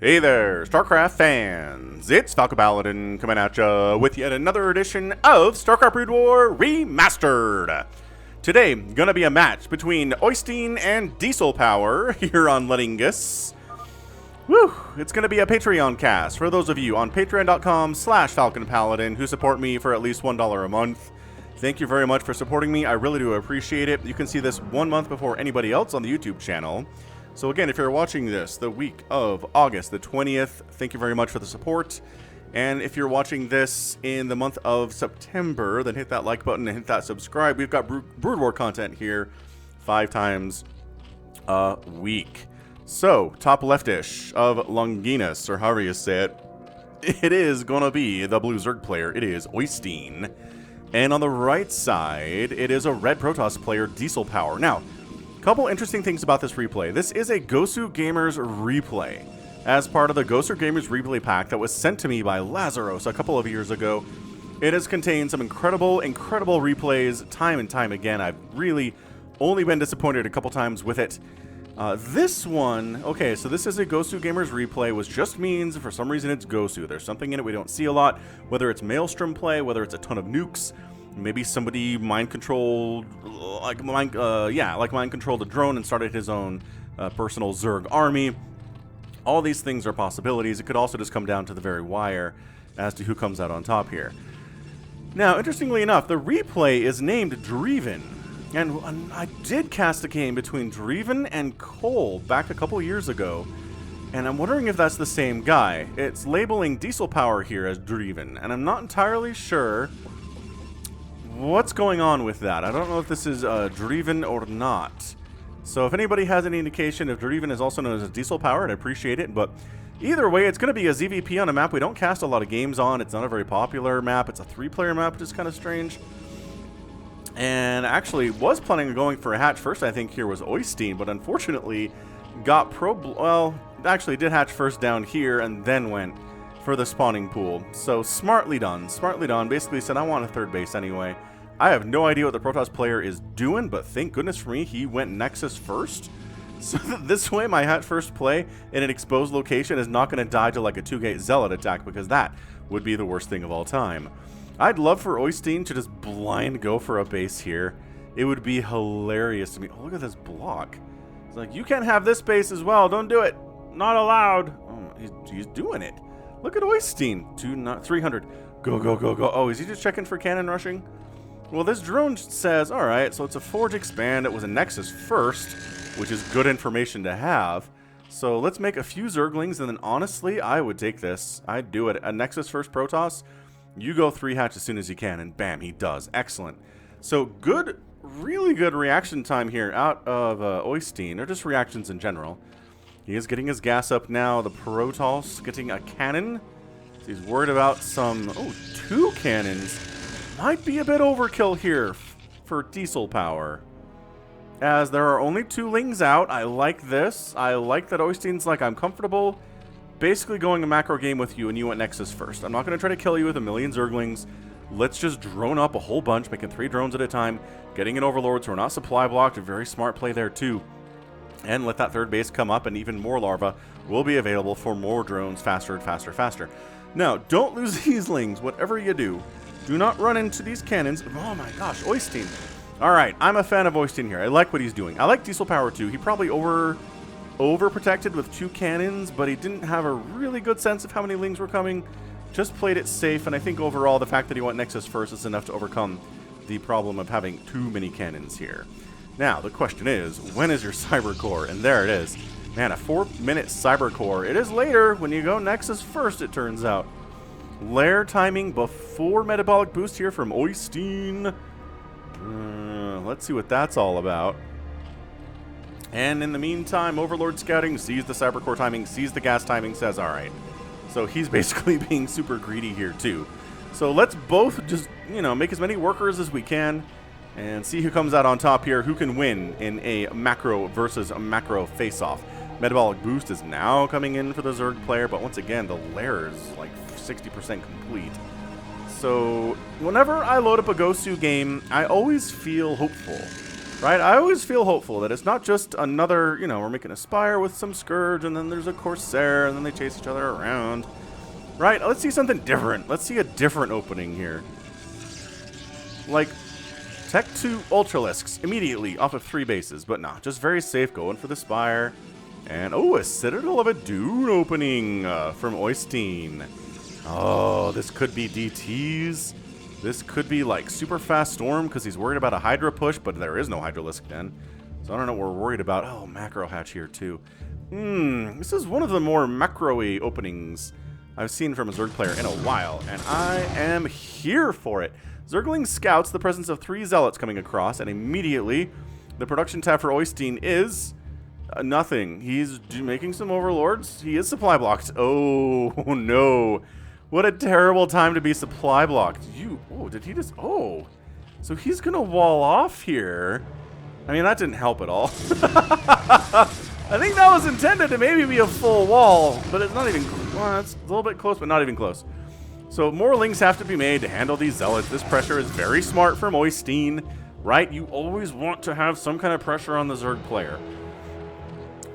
Hey there, StarCraft fans! It's Falcon Paladin coming at ya with yet another edition of StarCraft Brood War Remastered! Today, gonna be a match between Oystein and Diesel Power here on Longinus. Woo! It's gonna be a Patreon cast for those of you on patreon.com/FalconPaladin who support me for at least $1 a month. Thank you very much for supporting me, I really do appreciate it. You can see this 1 month before anybody else on the YouTube channel. So again, if you're watching this the week of August the 20th, thank you very much for the support. And if you're watching this in the month of September, then hit that like button and hit that subscribe. We've got Brood War content here 5 times a week. So, top leftish of Longinus, or however you say it, it is going to be the blue Zerg player. It is Oystein. And on the right side, it is a red Protoss player, Diesel Power. Now, couple interesting things about this replay. This is a GOSU Gamers replay as part of the GOSU Gamers replay pack that was sent to me by Lazarus a couple of years ago. It has contained some incredible replays time and time again. I've really only been disappointed a couple times with it. This one, okay, so this is a GOSU Gamers replay, which just means for some reason it's GOSU. There's something in it we don't see a lot, whether it's Maelstrom play, whether it's a ton of nukes. Maybe somebody mind-controlled, mind-controlled a drone and started his own personal Zerg army. All these things are possibilities. It could also just come down to the very wire as to who comes out on top here. Now, interestingly enough, the replay is named Dreiven. And I did cast a game between Dreiven and Cole back a couple years ago. And I'm wondering if that's the same guy. It's labeling Diesel Power here as Dreiven. And I'm not entirely sure what's going on with that. I don't know if this is Dreiven or not. So if anybody has any indication if Dreiven is also known as Diesel Power, I'd appreciate it. But either way, it's going to be a ZVP on a map we don't cast a lot of games on. It's not a very popular map. It's a 3-player map, which is kind of strange. And actually was planning on going for a hatch first. I think here was Oystein, but unfortunately got actually did hatch first down here and then went for the spawning pool. So smartly done. Basically said, I want a third base anyway. I have no idea what the Protoss player is doing, but thank goodness for me, he went Nexus first. So this way, my hat first play in an exposed location is not going to die to like a 2-gate Zealot attack, because that would be the worst thing of all time. I'd love for Oystein to just blind go for a base here. It would be hilarious to me. Oh, look at this block. It's like, you can't have this base as well. Don't do it. Not allowed. Oh, he's doing it. Look at Oystein, 300. Go, go, go, go. Oh, is he just checking for cannon rushing? Well, this drone says, all right, so it's a Forge Expand. It was a Nexus first, which is good information to have. So let's make a few Zerglings, and then honestly, I would take this. I'd do it. A Nexus first Protoss, you go 3 hatch as soon as you can, and bam, he does. Excellent. So good, really good reaction time here out of Oystein, or just reactions in general. He is getting his gas up now. The Protoss getting a cannon. So he's worried about some... Oh, 2 cannons. Might be a bit overkill here for Diesel Power. As there are only 2 lings out. I like this. I like that Oystein's like, I'm comfortable basically going a macro game with you and you went Nexus first. I'm not going to try to kill you with a million Zerglings. Let's just drone up a whole bunch, making 3 drones at a time. Getting an Overlord so we're not supply blocked. A very smart play there too. And let that third base come up, and even more larvae will be available for more drones faster and faster, faster. Now, don't lose these lings, whatever you do. Do not run into these cannons. Oh my gosh, Oystein. Alright, I'm a fan of Oystein here. I like what he's doing. I like Diesel Power too. He probably overprotected with 2 cannons, but he didn't have a really good sense of how many lings were coming. Just played it safe, and I think overall the fact that he went Nexus first is enough to overcome the problem of having too many cannons here. Now, the question is, when is your Cyber Core? And there it is. Man, a 4-minute Cyber Core. It is later when you go Nexus first, it turns out. Lair timing before Metabolic Boost here from Oystein. Let's see what that's all about. And in the meantime, Overlord Scouting sees the Cyber Core timing, sees the gas timing, says, alright. So he's basically being super greedy here too. So let's both just, make as many workers as we can. And see who comes out on top here, who can win in a macro versus a macro face-off. Metabolic Boost is now coming in for the Zerg player, but once again, the lair is like 60% complete. So whenever I load up a GOSU game, I always feel hopeful. Right? I always feel hopeful that it's not just another, you know, we're making a Spire with some Scourge, and then there's a Corsair, and then they chase each other around. Right? Let's see something different. Let's see a different opening here. Like, Tech 2 Ultralisks immediately off of 3 bases, but nah, just very safe going for the Spire. And, oh, a Citadel of a Dune opening from Oystein. Oh, this could be DTs. This could be like super fast Storm because he's worried about a Hydra push, but there is no Hydralisk Den. So I don't know what we're worried about. Oh, Macro Hatch here too. This is one of the more macro-y openings I've seen from a Zerg player in a while, and I am here for it. Zergling scouts the presence of 3 Zealots coming across, and immediately the production tab for Oystein is nothing. He's making some Overlords. He is supply blocked. Oh, no. What a terrible time to be supply blocked. Oh, did he just... Oh, so he's going to wall off here. I mean, that didn't help at all. I think that was intended to maybe be a full wall, but it's not even... Well, it's a little bit close, but not even close. So more links have to be made to handle these Zealots. This pressure is very smart from Oystein, right? You always want to have some kind of pressure on the Zerg player,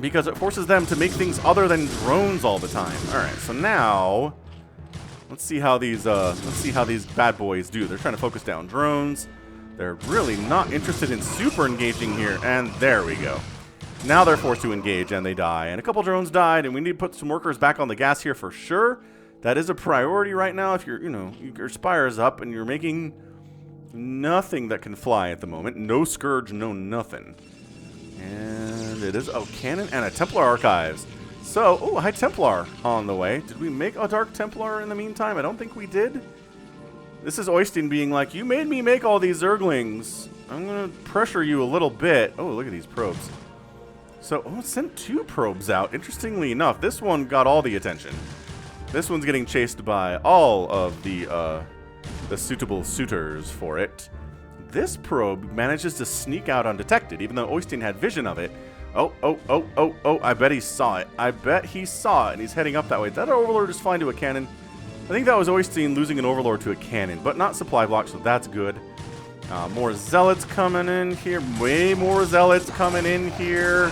because it forces them to make things other than drones all the time. All right, so now let's see how these bad boys do. They're trying to focus down drones. They're really not interested in super engaging here, and there we go. Now they're forced to engage, and they die. And a couple drones died, and we need to put some workers back on the gas here for sure. That is a priority right now. If you're, your Spire's up and you're making nothing that can fly at the moment. No Scourge, no nothing. And it is, cannon and a Templar Archives. So, oh, High Templar on the way. Did we make a Dark Templar in the meantime? I don't think we did. This is Oystein being like, you made me make all these Zerglings. I'm going to pressure you a little bit. Oh, look at these probes. So, sent 2 probes out. Interestingly enough, this one got all the attention. This one's getting chased by all of the suitable suitors for it. This probe manages to sneak out undetected, even though Oystein had vision of it. Oh, I bet he saw it. I bet he saw it, and he's heading up that way. That Overlord is flying to a cannon. I think that was Oystein losing an Overlord to a cannon, but not supply block, so that's good. More Zealots coming in here. Way more Zealots coming in here.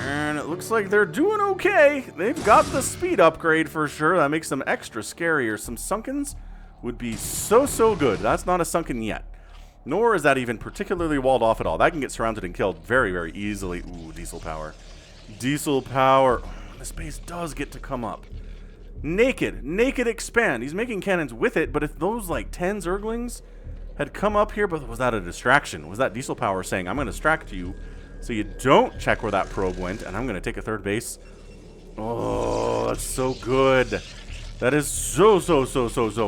And it looks like they're doing okay. They've got the speed upgrade for sure. That makes them extra scarier. Some Sunkens would be so good. That's not a Sunken yet. Nor is that even particularly walled off at all. That can get surrounded and killed very easily. Ooh, Diesel Power. Diesel Power. This base does get to come up. Naked expand. He's making cannons with it, but if those like 10 Zerglings had come up here, but was that a distraction? Was that Diesel Power saying, I'm going to distract you so you don't check where that probe went, and I'm going to take a 3rd base? Oh, that's so good. That is so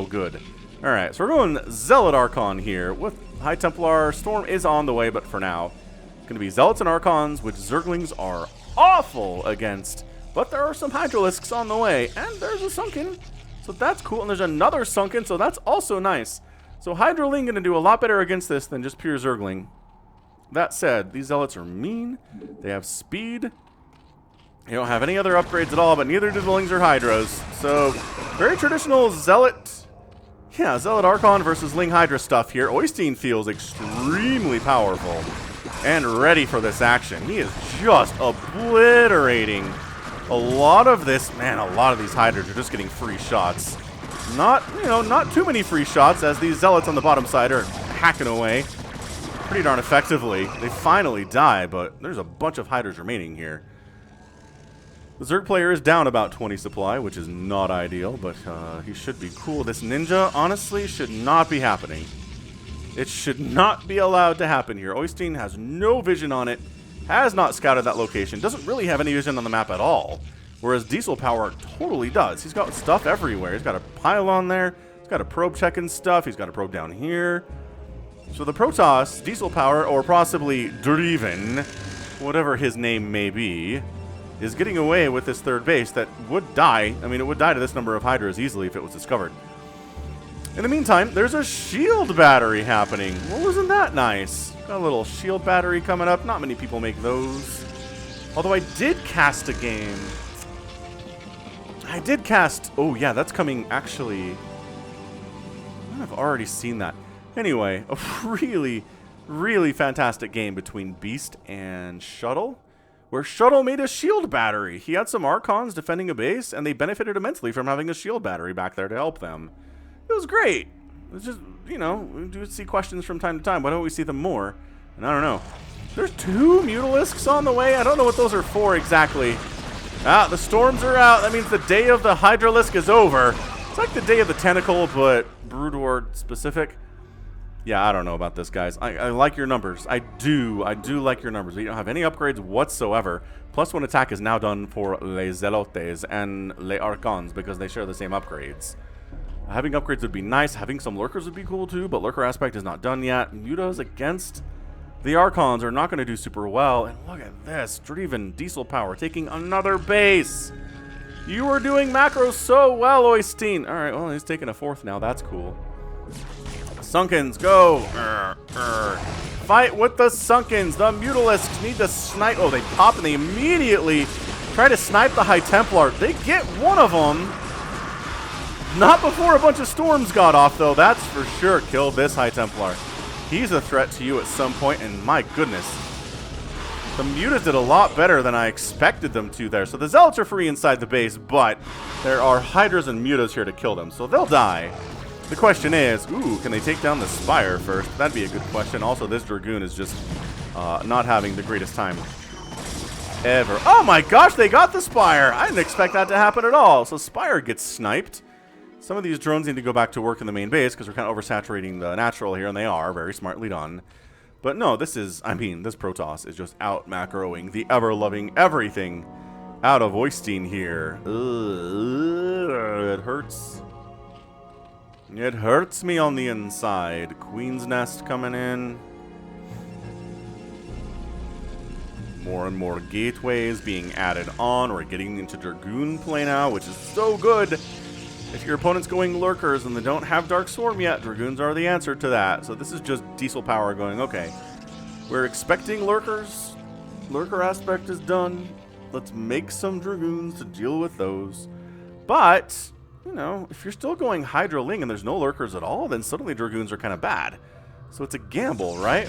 good. All right, so we're going Zealot Archon here with High Templar. Storm is on the way, but for now, it's going to be Zealots and Archons, which Zerglings are awful against. But there are some Hydralisks on the way, and there's a Sunken, so that's cool. And there's another Sunken, so that's also nice. So Hydraling going to do a lot better against this than just pure Zergling. That said, these Zealots are mean. They have speed. They don't have any other upgrades at all, but neither do the Lings or Hydras. So, very traditional Zealot... Yeah, Zealot Archon versus Ling Hydra stuff here. Oystein feels extremely powerful and ready for this action. He is just obliterating a lot of this. Man, a lot of these Hydras are just getting free shots. Not too many free shots, as these Zealots on the bottom side are hacking away pretty darn effectively. They finally die, but there's a bunch of Hydras remaining here. The Zerg player is down about 20 supply, which is not ideal, but he should be cool. This ninja, honestly, should not be happening. It should not be allowed to happen here. Oystein has no vision on it, has not scouted that location, doesn't really have any vision on the map at all, whereas Diesel Power totally does. He's got stuff everywhere. He's got a pylon there, he's got a probe checking stuff, he's got a probe down here. So the Protoss, Diesel Power, or possibly Dreiven, whatever his name may be, is getting away with this 3rd base that would die. I mean, it would die to this number of Hydras easily if it was discovered. In the meantime, there's a shield battery happening. Well, wasn't that nice? Got a little shield battery coming up. Not many people make those. Although I did cast a game. I did cast... Oh, yeah, that's coming actually... I've already seen that. Anyway, a really Really fantastic game between Beast and Shuttle, where Shuttle made a shield battery. He had some Archons defending a base, and they benefited immensely from having a shield battery back there to help them. It was great. It's just, you know, we do see questions from time to time. Why don't we see them more? And I don't know. There's 2 Mutalisks on the way. I don't know what those are for exactly. Ah, the storms are out. That means the day of the Hydralisk is over. It's like the day of the Tentacle, but Brood War specific. Yeah, I don't know about this, guys. I like your numbers. I do like your numbers. But you don't have any upgrades whatsoever. +1 attack is now done for Les Zelotes and Les Archons because they share the same upgrades. Having upgrades would be nice. Having some Lurkers would be cool too, but Lurker aspect is not done yet. Mutas against the Archons are not going to do super well. And look at this. Dreiven, diesel power, taking another base. You were doing macros so well, Oystein. All right, well, he's taking a 4th now. That's cool. Sunkens, go! Fight with the Sunkens. The Mutalisks need to snipe. Oh, they pop and they immediately try to snipe the High Templar. They get one of them. Not before a bunch of storms got off, though. That's for sure. Kill this High Templar. He's a threat to you at some point, and my goodness. The Mutas did a lot better than I expected them to there. So the Zealots are free inside the base, but there are Hydras and Mutas here to kill them, so they'll die. The question is, ooh, can they take down the Spire first? That'd be a good question. Also, this Dragoon is just not having the greatest time ever. Oh my gosh, they got the Spire! I didn't expect that to happen at all. So Spire gets sniped. Some of these drones need to go back to work in the main base because we're kind of oversaturating the natural here, and they are. Very smartly done. But no, this is, I mean, this Protoss is just out macroing the ever-loving everything out of Oystein here. Ugh, it hurts. It hurts me on the inside. Queen's Nest coming in. More and more gateways being added on. We're getting into Dragoon play now, which is so good. If your opponent's going Lurkers and they don't have Dark Swarm yet, Dragoons are the answer to that. So this is just diesel power going, okay, we're expecting Lurkers. Lurker aspect is done. Let's make some Dragoons to deal with those. But, you know, if you're still going Hydra Ling and there's no Lurkers at all, then suddenly Dragoons are kind of bad. So it's a gamble, right?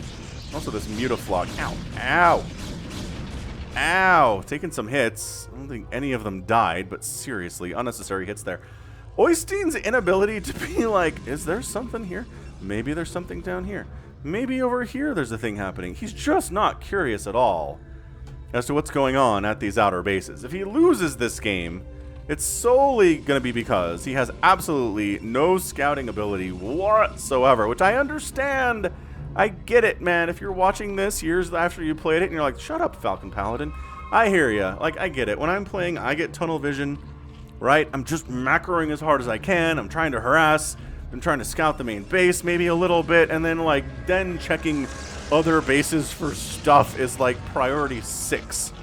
Also this Mutaflog. Ow. Ow. Ow. Taking some hits. I don't think any of them died, but seriously, unnecessary hits there. Oystein's inability to be like, is there something here? Maybe there's something down here. Maybe over here there's a thing happening. He's just not curious at all as to what's going on at these outer bases. If he loses this game, it's solely going to be because he has absolutely no scouting ability whatsoever, which I understand. I get it, man. If you're watching this years after you played it and you're like, shut up, Falcon Paladin. I hear ya. Like, I get it. When I'm playing, I get tunnel vision. Right? I'm just macroing as hard as I can. I'm trying to harass. I'm trying to scout the main base maybe a little bit. And then checking other bases for stuff is like priority 6.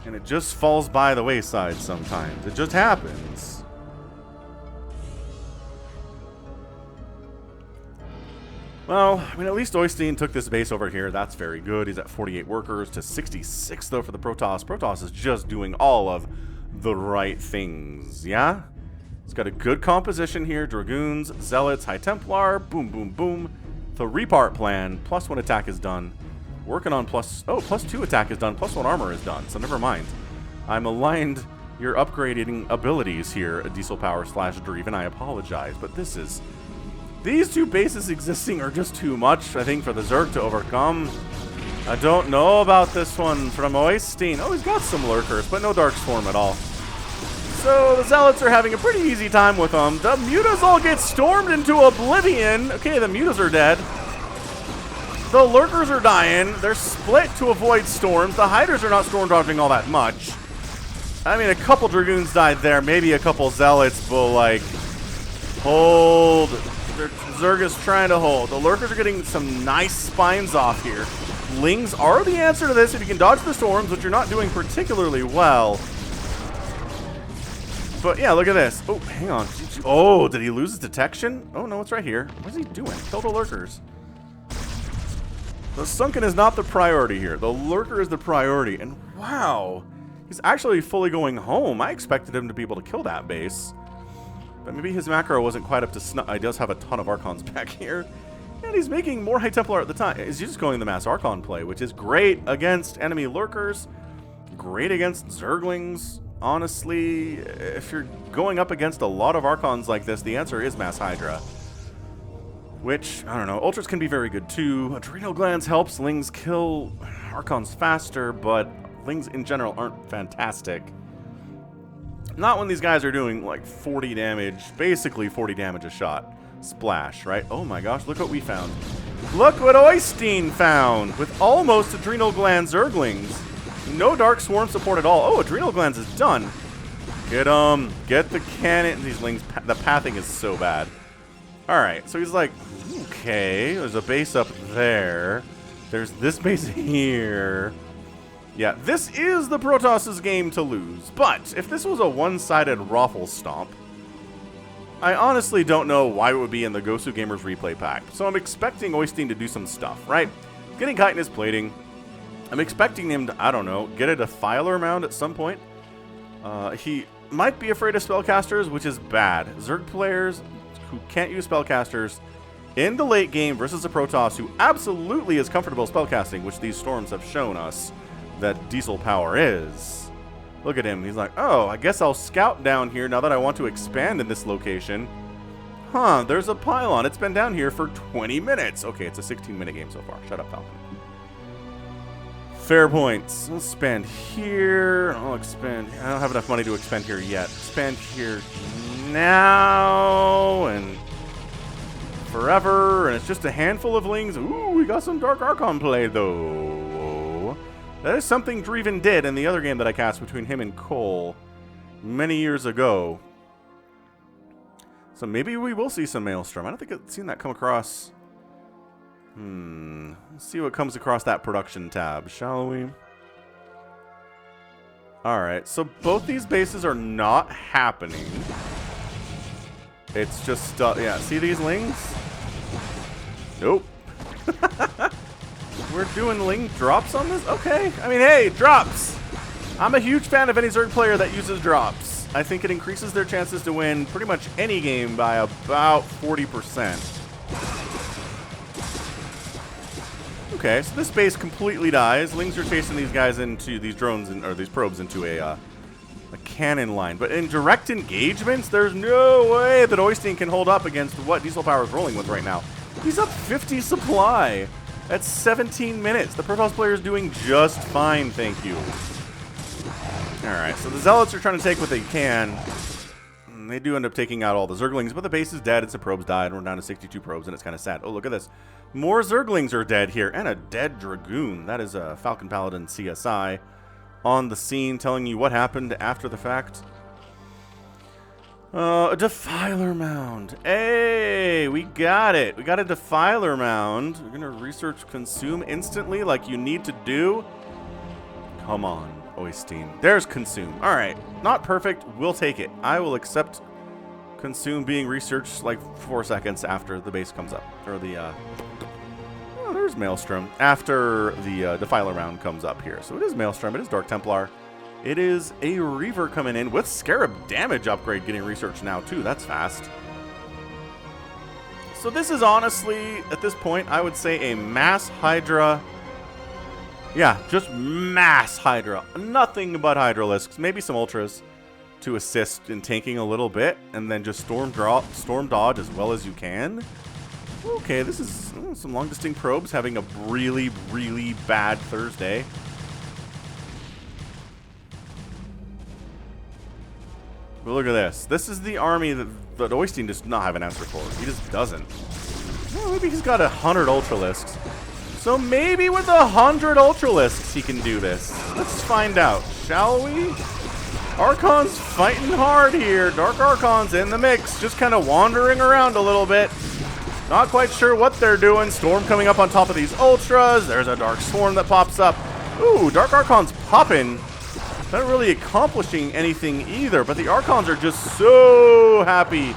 And it just falls by the wayside sometimes. It just happens. Well, I mean, at least Oystein took this base over here. That's very good. He's at 48 workers to 66, though, for the Protoss. Protoss is just doing all of the right things, yeah? It's got a good composition here. Dragoons, Zealots, High Templar, boom, boom, boom. The repart plan, +1 attack is done. Working on +2 attack is done, +1 armor is done, so never mind. I'm aligned your upgrading abilities here, Diesel Power / Dreiven. I apologize, but this is... These two bases existing are just too much, I think, for the Zerg to overcome. I don't know about this one from Oystein. Oh, he's got some Lurkers, but no Dark Swarm at all. So the Zealots are having a pretty easy time with them. The Mutas all get stormed into oblivion. Okay, the Mutas are dead. The Lurkers are dying. They're split to avoid storms. The Hydras are not storm dodging all that much. I mean, a couple Dragoons died there. Maybe a couple Zealots, but like, hold. Zerg is trying to hold. The Lurkers are getting some nice spines off here. Lings are the answer to this if you can dodge the storms, which you're not doing particularly well. But yeah, look at this. Oh, hang on. Oh, did he lose his detection? Oh, no, it's right here. What's he doing? Kill the Lurkers. The Sunken is not the priority here. The Lurker is the priority. And wow, he's actually fully going home. I expected him to be able to kill that base. But maybe his macro wasn't quite up to snuff. He does have a ton of Archons back here. And he's making more High Templar at the time. He's just going the Mass Archon play, which is great against enemy Lurkers. Great against Zerglings. Honestly, if you're going up against a lot of Archons like this, the answer is Mass Hydra. Which, I don't know, Ultras can be very good too. Adrenal Glands helps Lings kill Archons faster, but Lings in general aren't fantastic. Not when these guys are doing like 40 damage, basically 40 damage a shot. Splash, right? Oh my gosh, look what we found. Look what Oystein found with almost Adrenal Gland Zerglings. No Dark Swarm support at all. Oh, Adrenal Glands is done. Get get the cannon. These Lings, the pathing is so bad. Alright, so he's like, okay, there's a base up there. There's this base here. Yeah, this is the Protoss' game to lose. But if this was a one-sided Raffle Stomp, I honestly don't know why it would be in the GOSU Gamers replay pack. So I'm expecting Oystein to do some stuff, right? Getting Chitinous Plating. I'm expecting him to, I don't know, get a Defiler Mound at some point. He might be afraid of Spellcasters, which is bad. Zerg players who can't use Spellcasters in the late game versus a Protoss who absolutely is comfortable spellcasting, which these storms have shown us that diesel power is. Look at him. He's like, oh, I guess I'll scout down here now that I want to expand in this location. Huh, there's a pylon. It's been down here for 20 minutes. Okay, it's a 16-minute game so far. Shut up, Falcon. Fair points. I'll expand here. I'll expand. I don't have enough money to expand here yet. Expand here now and forever. And it's just a handful of Lings. Ooh, we got some Dark Archon play, though. That is something Dreiven did in the other game that I cast between him and Cole many years ago. So maybe we will see some Maelstrom. I don't think I've seen that come across. Let's see what comes across that production tab, shall we? Alright, so both these bases are not happening. It's just, yeah, see these Lings? Nope. We're doing Ling drops on this? Okay. I mean, hey, drops! I'm a huge fan of any Zerg player that uses drops. I think it increases their chances to win pretty much any game by about 40%. Okay, so this base completely dies. Lings are chasing these guys into these drones, or these probes into a cannon line. But in direct engagements, there's no way that Oystein can hold up against what Diesel Power is rolling with right now. He's up 50 supply. That's 17 minutes. The Protoss player is doing just fine, thank you. Alright, so the Zealots are trying to take what they can. And they do end up taking out all the Zerglings, but the base is dead. It's a probes died. We're down to 62 probes, and it's kind of sad. Oh, look at this. More Zerglings are dead here, and a dead Dragoon. That is a Falcon Paladin CSI on the scene, telling you what happened after the fact. A Defiler Mound. Hey, we got it. We got a Defiler Mound. We're going to research Consume instantly like you need to do. Come on, Oystein. There's Consume. All right. Not perfect. We'll take it. I will accept Consume being researched like 4 seconds after the base comes up. Or the, oh, there's Maelstrom. After the Defiler Mound comes up here. So it is Maelstrom. It is Dark Templar. It is a Reaver coming in with Scarab damage upgrade getting researched now, too. That's fast. So this is honestly, at this point, I would say a Mass Hydra. Yeah, just Mass Hydra. Nothing but Hydralisks. Maybe some Ultras to assist in tanking a little bit. And then just Storm Dodge as well as you can. Okay, this is some long distinct probes having a really, really bad Thursday. But look at this. This is the army that Oystein does not have an answer for. He just doesn't. Well, maybe he's got 100 Ultralisks. So maybe with 100 Ultralisks he can do this. Let's find out, shall we? Archon's fighting hard here. Dark Archon's in the mix, just kind of wandering around a little bit. Not quite sure what they're doing. Storm coming up on top of these Ultras. There's a Dark Swarm that pops up. Ooh, Dark Archon's popping. Not really accomplishing anything either, but the Archons are just so happy.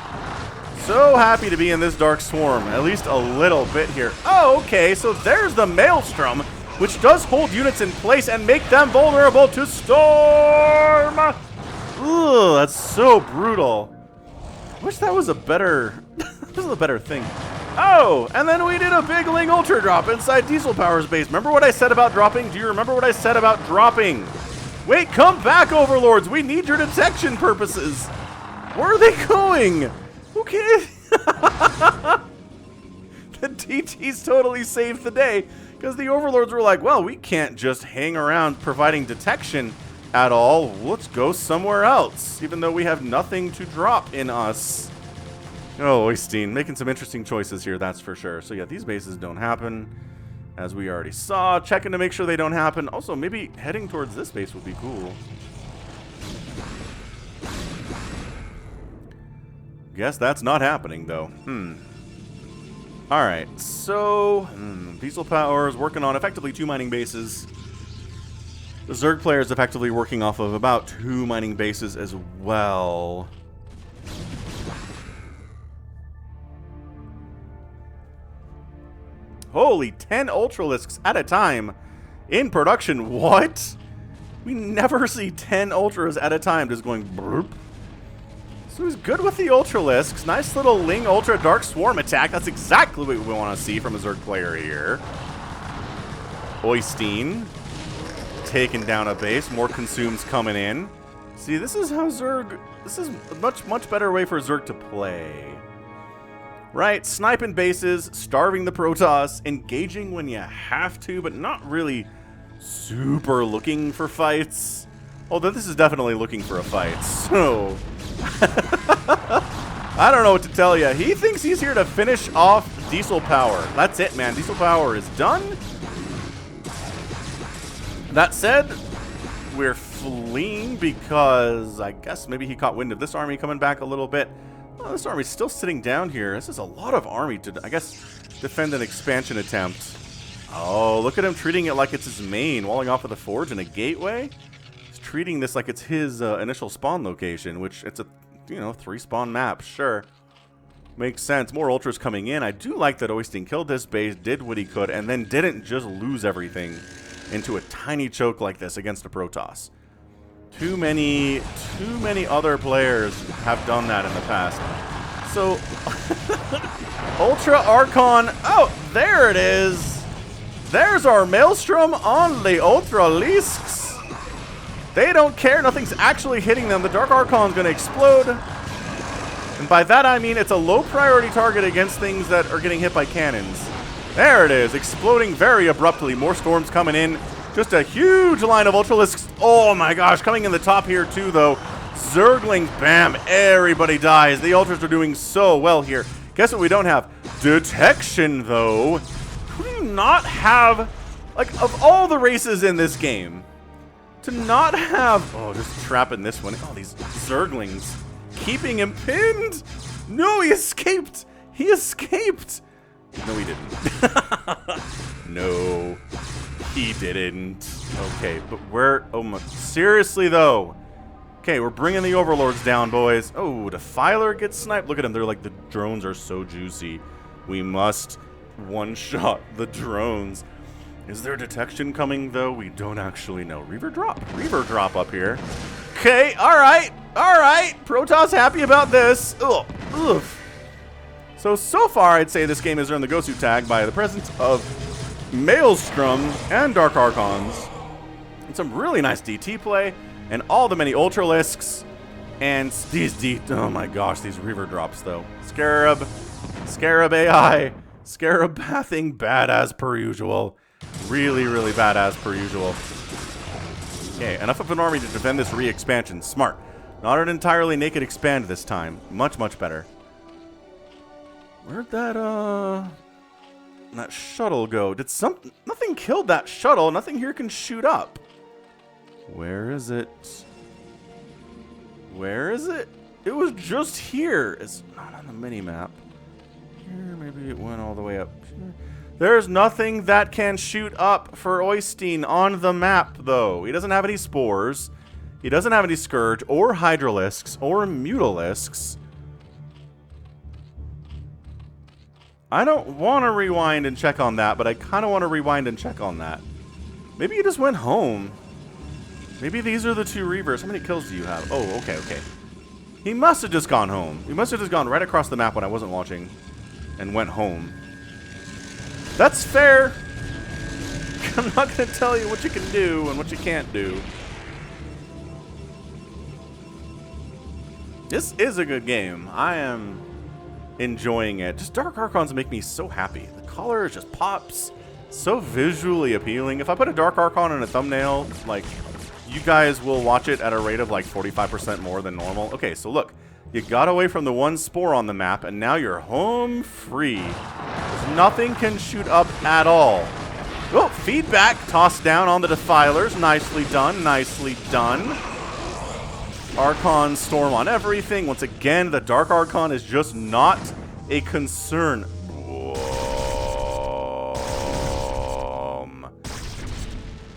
So happy to be in this Dark Swarm, at least a little bit here. Oh, okay, so there's the Maelstrom, which does hold units in place and make them vulnerable to Storm. Ugh, that's so brutal. I wish that was a better, this is a better thing. Oh, and then we did a big Ling Ultra drop inside Diesel Power's base. Remember what I said about dropping? Do you remember what I said about dropping? Wait, come back, Overlords. We need your detection purposes. Where are they going? Okay. The DTs totally saved the day because the Overlords were like, well, we can't just hang around providing detection at all. Let's go somewhere else, even though we have nothing to drop in us. Oh, Oystein, making some interesting choices here, that's for sure. So yeah, these bases don't happen, as we already saw. Checking to make sure they don't happen. Also, maybe heading towards this base would be cool. Guess that's not happening, though. Alright, so Diesel Power is working on effectively 2 mining bases. The Zerg player is effectively working off of about 2 mining bases as well. Holy, 10 Ultralisks at a time in production. What? We never see 10 Ultras at a time just going burp. So he's good with the Ultralisks. Nice little Ling Ultra Dark Swarm attack. That's exactly what we want to see from a Zerg player here. Oystein taking down a base. More consumes coming in. See, this is how Zerg... This is a much better way for Zerg to play. Right, sniping bases, starving the Protoss, engaging when you have to, but not really super looking for fights. Although this is definitely looking for a fight, so... I don't know what to tell you. He thinks he's here to finish off Diesel Power. That's it, man. Diesel Power is done. That said, we're fleeing because I guess maybe he caught wind of this army coming back a little bit. Oh, this army's still sitting down here. This is a lot of army to, I guess, defend an expansion attempt. Oh, look at him treating it like it's his main, walling off with a forge and a gateway. He's treating this like it's his initial spawn location, which it's a, 3 spawn map, sure. Makes sense. More ultras coming in. I do like that Oystein killed this base, did what he could, and then didn't just lose everything into a tiny choke like this against a Protoss. Too many other players have done that in the past. So, Ultra Archon. Oh, there it is. There's our Maelstrom on the Ultralisks. They don't care. Nothing's actually hitting them. The Dark Archon's going to explode. And by that I mean it's a low priority target against things that are getting hit by cannons. There it is. Exploding very abruptly. More storms coming in. Just a huge line of Ultralisks. Oh my gosh, coming in the top here too, though. Zerglings, bam, everybody dies. The Ultras are doing so well here. Guess what we don't have? Detection, though. Who do you not have, like, of all the races in this game, to not have... Oh, just trapping this one. Oh, these Zerglings. Keeping him pinned. No, he escaped. He escaped. No, he didn't. No. He didn't. Okay, but where... Oh, my... Seriously, though. Okay, we're bringing the Overlords down, boys. Oh, Defiler gets sniped. Look at him. They're like, the drones are so juicy. We must one-shot the drones. Is there detection coming, though? We don't actually know. Reaver drop. Reaver drop up here. Okay, all right. All right. Protoss happy about this. Ugh. Ugh. So far, I'd say this game has earned the GOSU tag by the presence of Maelstrom and Dark Archons, and some really nice DT play, and all the many Ultralisks, and these oh my gosh, these Reaver drops though. Scarab AI, Scarab pathing badass per usual. Really badass per usual. Okay, enough of an army to defend this re-expansion. Smart. Not an entirely naked expand this time. Much better. Where'd that shuttle go? Did nothing killed that shuttle? Nothing here can shoot up. Where is it? Where is it? It was just here. It's not on the mini-map. Here, maybe it went all the way up. There's nothing that can shoot up for Oystein on the map, though. He doesn't have any spores. He doesn't have any Scourge, or Hydralisks, or Mutalisks. I don't want to rewind and check on that, but I kind of want to rewind and check on that. Maybe he just went home. Maybe these are the 2 Reavers. How many kills do you have? Oh, okay. He must have just gone home. He must have just gone right across the map when I wasn't watching. and went home. That's fair. I'm not going to tell you what you can do and what you can't do. This is a good game. I am enjoying it. Just Dark Archons make me so happy. The color just pops. So visually appealing. If I put a Dark Archon in a thumbnail, like, you guys will watch it at a rate of like 45% more than normal. Okay, so look. You got away from the one spore on the map, and now you're home free. Nothing can shoot up at all. Oh, feedback tossed down on the Defilers. Nicely done, nicely done. Archon storm on everything. Once again, the Dark Archon is just not a concern.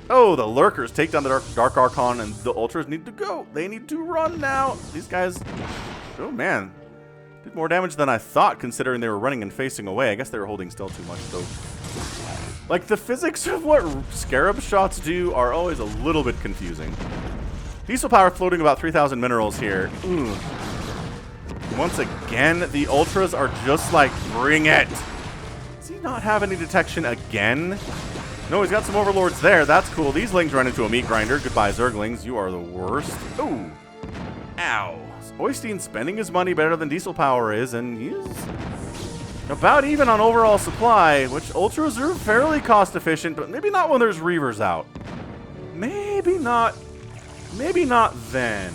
Oh, the Lurkers take down the Dark Archon, and the Ultras need to go. They need to run now. These guys... Oh, man. Did more damage than I thought, considering they were running and facing away. I guess they were holding still too much, though. Like, the physics of what Scarab shots do are always a little bit confusing. Diesel power floating about 3,000 minerals here. Ooh. Once again, the Ultras are just like, bring it. Does he not have any detection again? No, he's got some Overlords there. That's cool. These Lings run into a meat grinder. Goodbye, Zerglings. You are the worst. Ooh. Ow. Oystein spending his money better than Diesel Power is, and he's about even on overall supply, which Ultras are fairly cost efficient, but maybe not when there's Reavers out. Maybe not. Maybe not then.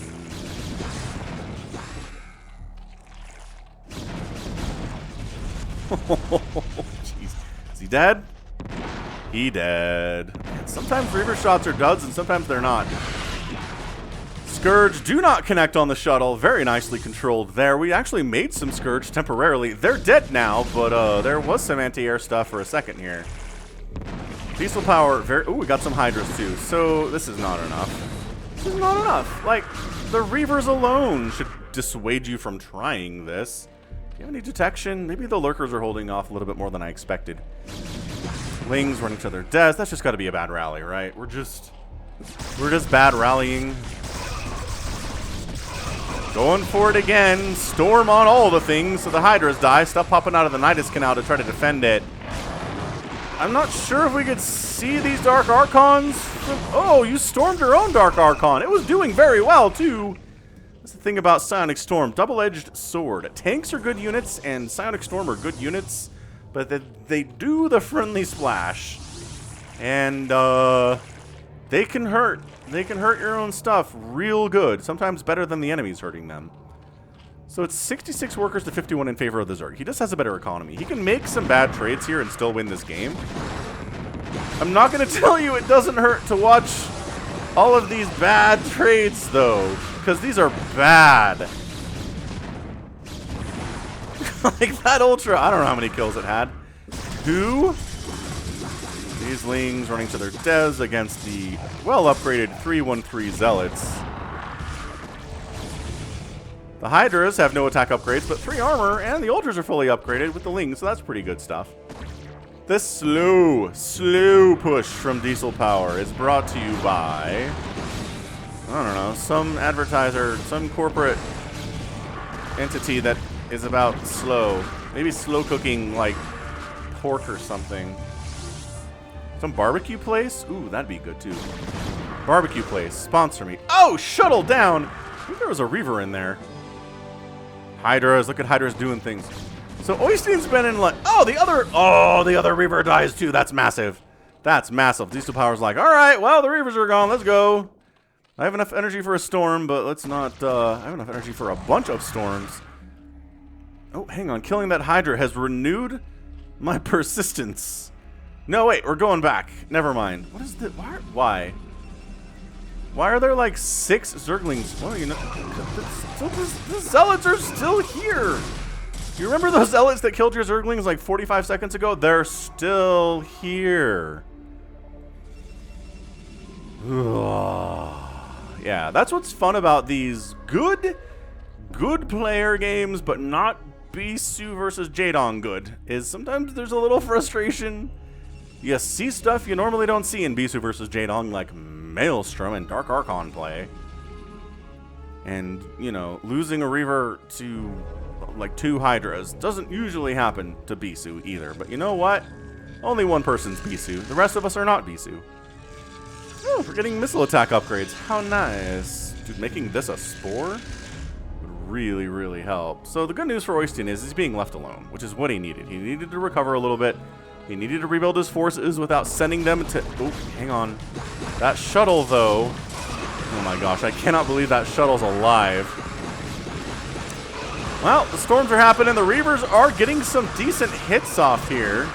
Jeez. Is he dead? He dead. Sometimes Reaver shots are duds, and sometimes they're not. Scourge do not connect on the shuttle. Very nicely controlled there. We actually made some Scourge temporarily. They're dead now, but there was some anti-air stuff for a second here. Diesel power, very... Ooh, we got some Hydras too. So this is not enough. This is not enough. Like, the Reavers alone should dissuade you from trying this. Do you have any detection? Maybe the Lurkers are holding off a little bit more than I expected. Lings running to their deaths. That's just got to be a bad rally, right? We're just bad rallying. Going for it again. Storm on all the things, so the Hydras die. Stuff popping out of the Nidus Canal to try to defend it. I'm not sure if we could see these Dark Archons. Oh, you stormed your own Dark Archon. It was doing very well, too. That's the thing about Psionic Storm. Double-edged sword. Tanks are good units, and Psionic Storm are good units, but they do the friendly splash. And, they can hurt. They can hurt your own stuff real good. Sometimes better than the enemy's hurting them. So it's 66 workers to 51 in favor of the Zerg. He just has a better economy. He can make some bad trades here and still win this game. I'm not going to tell you it doesn't hurt to watch all of these bad trades, though, because these are bad. Like that Ultra, I don't know how many kills it had. 2? These Lings running to their deaths against the well-upgraded 313 Zealots. The Hydras have no attack upgrades, but 3 armor, and the Ultras are fully upgraded with the Lings, so that's pretty good stuff. This slow push from Diesel Power is brought to you by, I don't know, some advertiser, some corporate entity that is about slow. Maybe slow cooking, like pork or something. Some barbecue place? Ooh, that'd be good too. Barbecue place, sponsor me. Oh, shuttle down! I think there was a Reaver in there. Hydras, look at Hydras doing things. So Oystein's been in like, the other Reaver dies too. That's massive. That's massive. Diesel Power's like, all right, well, the Reavers are gone. Let's go. I have enough energy for a storm, but let's not, I have enough energy for a bunch of storms. Oh, hang on. Killing that Hydra has renewed my persistence. No, wait, we're going back. Never mind. What is the, why? Why are there like 6 Zerglings? Well, you know, the Zealots are still here. You remember those Zealots that killed your Zerglings like 45 seconds ago? They're still here. Yeah, that's what's fun about these good player games, but not GOSU versus Jaedong good, is sometimes there's a little frustration. You see stuff you normally don't see in GOSU versus Jaedong, like Maelstrom and Dark Archon play. And, you know, losing a Reaver to like 2 Hydras. Doesn't usually happen to GOSU either. But you know what? Only one person's GOSU. The rest of us are not GOSU. Oh, we're getting missile attack upgrades. How nice. Dude, making this a spore would really, really help. So the good news for Oystein is he's being left alone, which is what he needed. He needed to recover a little bit. He needed to rebuild his forces without sending them to... Oh, hang on. That shuttle, though... Oh my gosh, I cannot believe that shuttle's alive. Well, the storms are happening. The Reavers are getting some decent hits off here.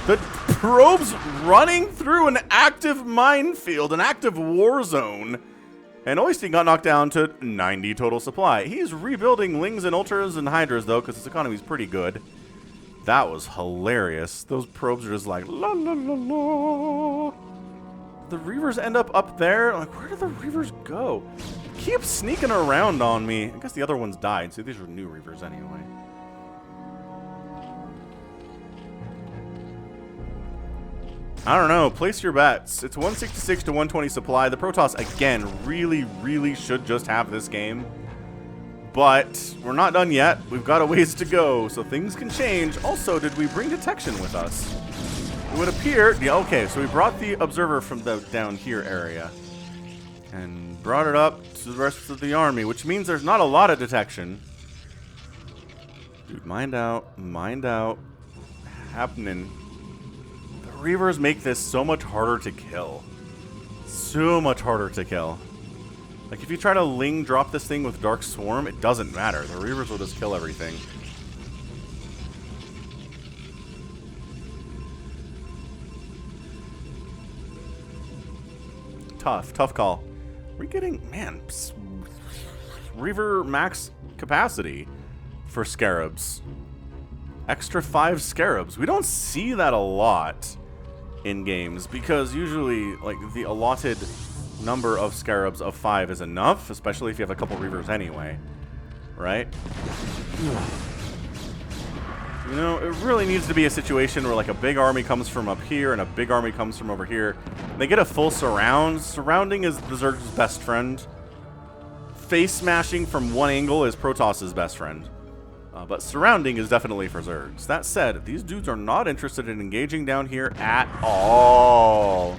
The probes running through an active minefield, an active war zone. And Oystein got knocked down to 90 total supply. He's rebuilding Lings and Ultras and Hydras, though, because his economy's pretty good. That was hilarious. Those probes are just like, la la la la. The Reavers end up there. Like, where do the Reavers go? Keep sneaking around on me. I guess the other ones died, so these are new Reavers anyway. I don't know. Place your bets. It's 166 to 120 supply. The Protoss, again, really, really should just have this game. But we're not done yet. We've got a ways to go, so things can change. Also, did we bring detection with us? It would appear... Yeah, okay, so we brought the observer from the down here area and brought it up to the rest of the army, which means there's not a lot of detection. Dude, mind out. Happening. The Reavers make this so much harder to kill. So much harder to kill. Like, if you try to Ling drop this thing with Dark Swarm, it doesn't matter. The Reavers will just kill everything. Tough call. We're getting, man, Reaver max capacity for Scarabs. Extra 5 Scarabs. We don't see that a lot in games because usually, like, the allotted number of Scarabs of 5 is enough, especially if you have a couple Reavers anyway, right? You know, it really needs to be a situation where, like, a big army comes from up here and a big army comes from over here. They get a full surround. Surrounding is the Zerg's best friend. Face smashing from one angle is Protoss's best friend. But surrounding is definitely for Zergs. That said, these dudes are not interested in engaging down here at all.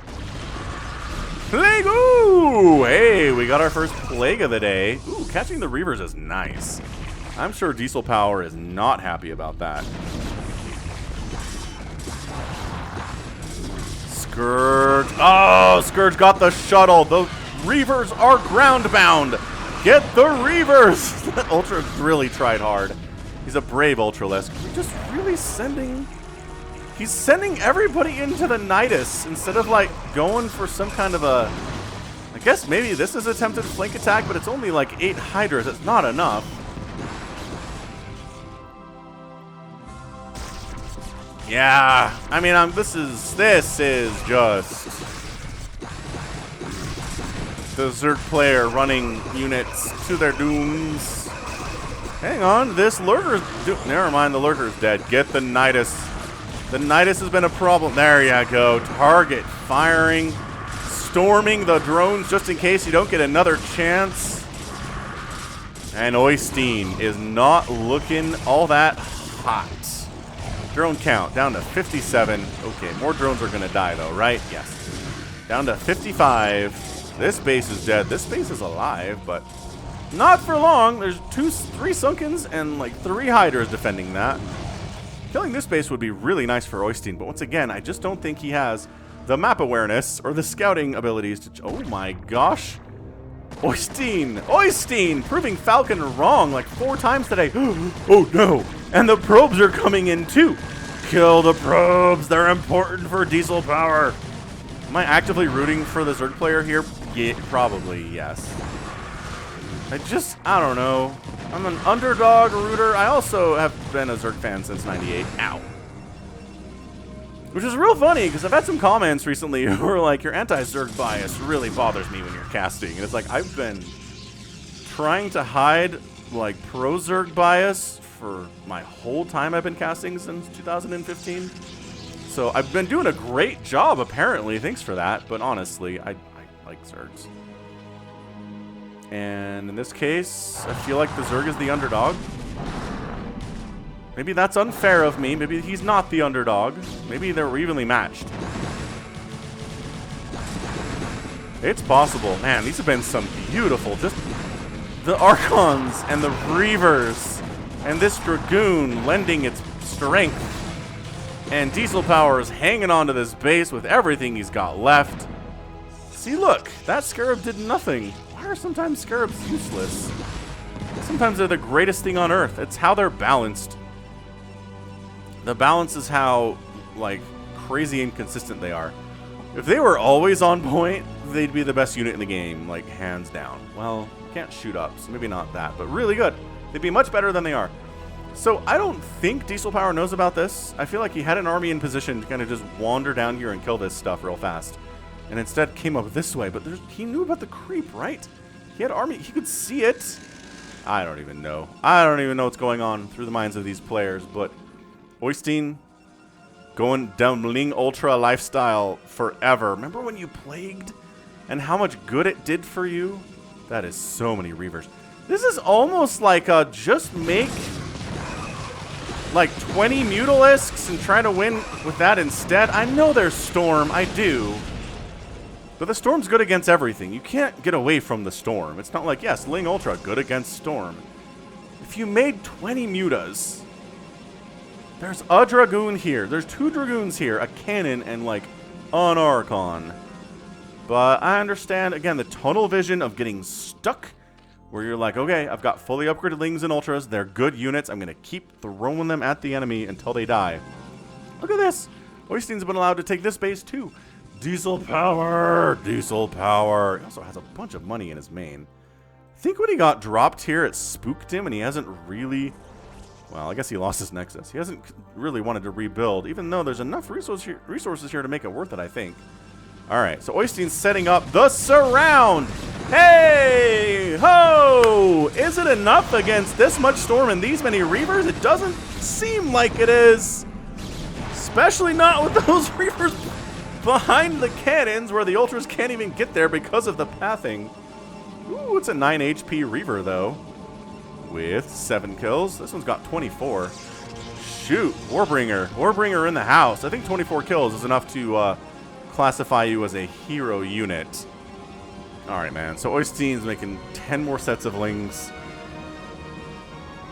Plague! Ooh! Hey, we got our first plague of the day. Ooh, catching the Reavers is nice. I'm sure Diesel Power is not happy about that. Scourge. Oh, Scourge got the shuttle. The Reavers are ground bound. Get the Reavers. Ultra really tried hard. He's a brave Ultralisk. Just really sending... He's sending everybody into the Nidus instead of, like, going for some kind of a... I guess maybe this is attempted flank attack, but it's only like 8 Hydras. It's not enough. Yeah, I mean, this is just the Zerg player running units to their dooms. Hang on, this Lurker's... Never mind, the Lurker's dead. Get the Nidus. The Nidus has been a problem. There you go. Target firing. Storming the drones just in case you don't get another chance. And Oystein is not looking all that hot. Drone count down to 57. Okay, more drones are going to die though, right? Yes. Down to 55. This base is dead. This base is alive, but not for long. There's 3 Sunkens and like 3 Hydras defending that. Killing this base would be really nice for Oystein, but once again, I just don't think he has the map awareness or the scouting abilities to... Oh my gosh. Oystein proving Falcon wrong like 4 times today. Oh no. And the probes are coming in too. Kill the probes. They're important for Diesel Power. Am I actively rooting for the Zerg player here? Yeah, probably, yes. I don't know. I'm an underdog rooter. I also have been a Zerg fan since '98. Ow. Which is real funny, because I've had some comments recently who are like, your anti-Zerg bias really bothers me when you're casting. And it's like, I've been trying to hide, like, pro-Zerg bias for my whole time I've been casting since 2015. So I've been doing a great job, apparently. Thanks for that. But honestly, I like Zergs. And in this case, I feel like the Zerg is the underdog. Maybe that's unfair of me. Maybe he's not the underdog. Maybe they're evenly matched. It's possible. Man, these have been some beautiful, just the Archons and the Reavers and this Dragoon lending its strength. And Diesel Power is hanging onto this base with everything he's got left. See, look, that Scarab did nothing. Why are sometimes Scarabs useless? Sometimes they're the greatest thing on Earth. It's how they're balanced. The balance is how, like, crazy inconsistent they are. If they were always on point, they'd be the best unit in the game, like, hands down. Well, can't shoot up, so maybe not that, but really good. They'd be much better than they are. So I don't think Diesel Power knows about this. I feel like he had an army in position to kind of just wander down here and kill this stuff real fast. And instead came up this way, but he knew about the creep, right? He had army, he could see it. I don't even know. I don't even know what's going on through the minds of these players, but Oystein going down Ling Ultra lifestyle forever. Remember when you plagued and how much good it did for you? That is so many Reavers. This is almost like a just make like 20 Mutalisks and try to win with that instead. I know there's Storm, I do. But the Storm's good against everything. You can't get away from the Storm. It's not like, yes, Ling Ultra, good against Storm. If you made 20 Mutas, there's a Dragoon here. There's 2 Dragoons here, a Cannon, and like an Archon. But I understand, again, the tunnel vision of getting stuck where you're like, okay, I've got fully upgraded Lings and Ultras. They're good units. I'm going to keep throwing them at the enemy until they die. Look at this. Oystein's been allowed to take this base too. Diesel Power! Diesel Power! He also has a bunch of money in his main. I think when he got dropped here, it spooked him, and he hasn't really... Well, I guess he lost his Nexus. He hasn't really wanted to rebuild, even though there's enough resources here to make it worth it, I think. Alright, so Oystein's setting up the surround! Hey! Ho! Is it enough against this much Storm and these many Reavers? It doesn't seem like it is. Especially not with those Reavers behind the cannons where the Ultras can't even get there because of the pathing. Ooh, it's a 9 HP Reaver, though. With 7 kills. This one's got 24. Shoot, Warbringer. Warbringer in the house. I think 24 kills is enough to classify you as a hero unit. Alright, man. So Oystein's making 10 more sets of Lings.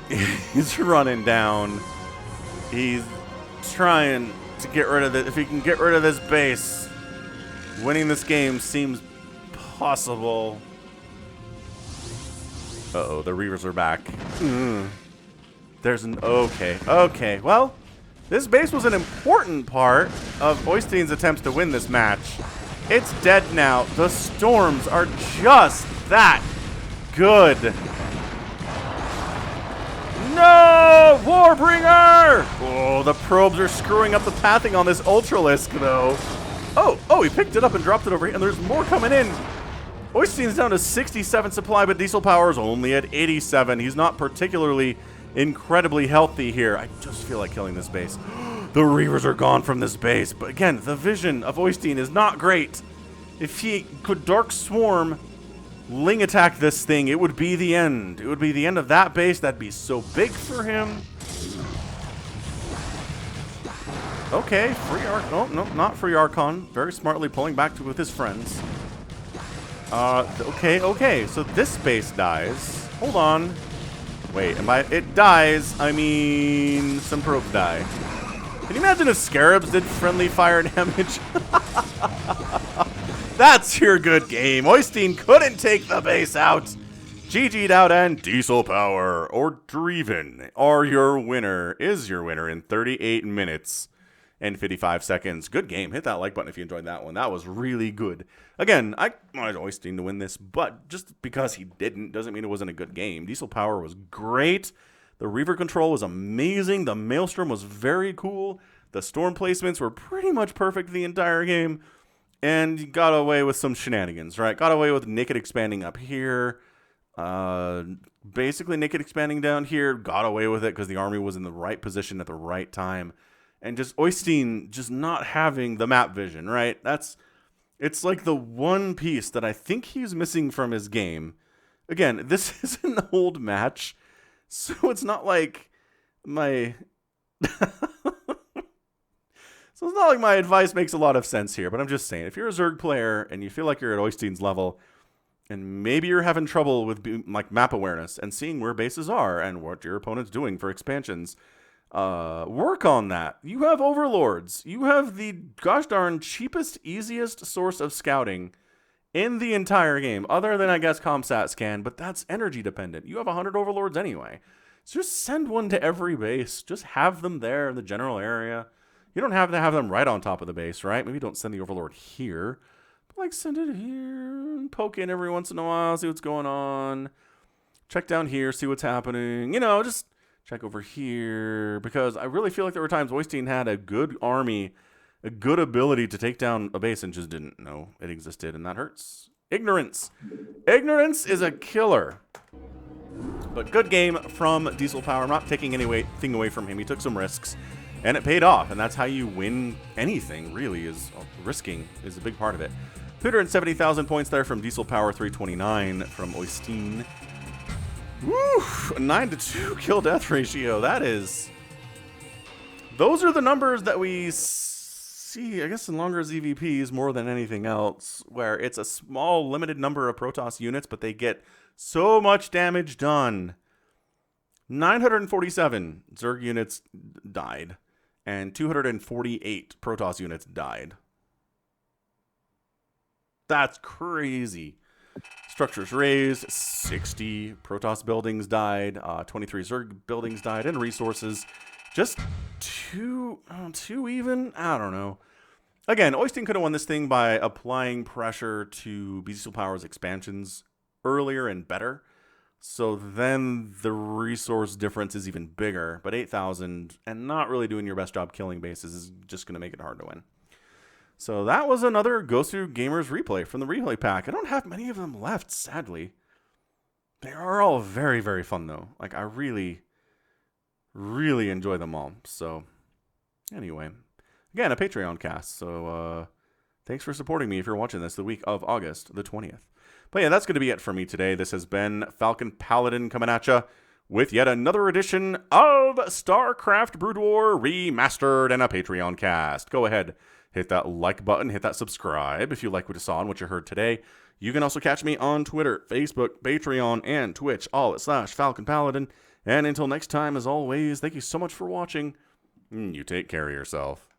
He's running down. He's trying to get rid of it. If he can get rid of this base, winning this game seems possible. Uh-oh, the Reavers are back. There's an... Okay. Well, this base was an important part of Oystein's attempts to win this match. It's dead now. The Storms are just that good. No! Warbringer! Oh, the probes are screwing up the pathing on this Ultralisk, though. Oh, he picked it up and dropped it over here, and there's more coming in. Oystein's down to 67 supply, but Diesel Power is only at 87. He's not particularly incredibly healthy here. I just feel like killing this base. The Reavers are gone from this base. But again, the vision of Oystein is not great. If he could Dark Swarm, Ling attack this thing, it would be the end. It would be the end of that base. That'd be so big for him. Okay, free Archon. Oh, no, not free Archon. Very smartly pulling back with his friends. Okay. So this base dies. Hold on. Wait, it dies. I mean, some probes die. Can you imagine if Scarabs did friendly fire damage? That's your good game. Oystein couldn't take the base out. GG'd out, and Diesel Power, or Dreiven, is your winner in 38 minutes and 55 seconds. Good game. Hit that like button if you enjoyed that one. That was really good. Again, I wanted Oystein to win this, but just because he didn't doesn't mean it wasn't a good game. Diesel Power was great. The Reaver control was amazing. The Maelstrom was very cool. The Storm placements were pretty much perfect the entire game. And you got away with some shenanigans, right? Got away with Naked expanding up here. Basically Naked expanding down here. Got away with it because the army was in the right position at the right time. And just Oystein just not having the map vision, right? It's like the one piece that I think he's missing from his game. Again, this is an old match. So it's not like my... So it's not like my advice makes a lot of sense here, but I'm just saying, if you're a Zerg player and you feel like you're at Oystein's level, and maybe you're having trouble with like map awareness and seeing where bases are and what your opponent's doing for expansions, work on that. You have overlords. You have the gosh darn cheapest, easiest source of scouting in the entire game, other than, I guess, ComSat scan, but that's energy dependent. You have 100 overlords anyway. So just send one to every base. Just have them there in the general area. You don't have to have them right on top of the base, right? Maybe don't send the overlord here. But like send it here and poke in every once in a while, see what's going on. Check down here, see what's happening. You know, just check over here. Because I really feel like there were times Oystein had a good army, a good ability to take down a base and just didn't know it existed, and that hurts. Ignorance. Ignorance is a killer. But good game from Diesel Power. I'm not taking anything away from him. He took some risks, and it paid off. And that's how you win anything, really, is risking is a big part of it. 270,000 points there from Diesel Power, 329 from Oystein. Woo! 9-2 kill-death ratio. That is... Those are the numbers that we see, I guess, in longer EVPs more than anything else, where it's a small, limited number of Protoss units, but they get so much damage done. 947 Zerg units died, and 248 Protoss units died. That's crazy. Structures razed, 60 Protoss buildings died, 23 Zerg buildings died, and resources just two even? I don't know. Again, Oystein could have won this thing by applying pressure to Diesel Power's expansions earlier and better. So then the resource difference is even bigger. But 8,000 and not really doing your best job killing bases is just going to make it hard to win. So that was another GOSU Gamers replay from the replay pack. I don't have many of them left, sadly. They are all very, very fun, though. Like, I really, really enjoy them all. So, anyway. Again, a Patreon cast. So, thanks for supporting me if you're watching this the week of August the 20th. But yeah, that's going to be it for me today. This has been Falcon Paladin coming at you with yet another edition of StarCraft Brood War Remastered and a Patreon cast. Go ahead, hit that like button, hit that subscribe if you like what you saw and what you heard today. You can also catch me on Twitter, Facebook, Patreon, and Twitch, all at /Falcon Paladin. And until next time, as always, thank you so much for watching. You take care of yourself.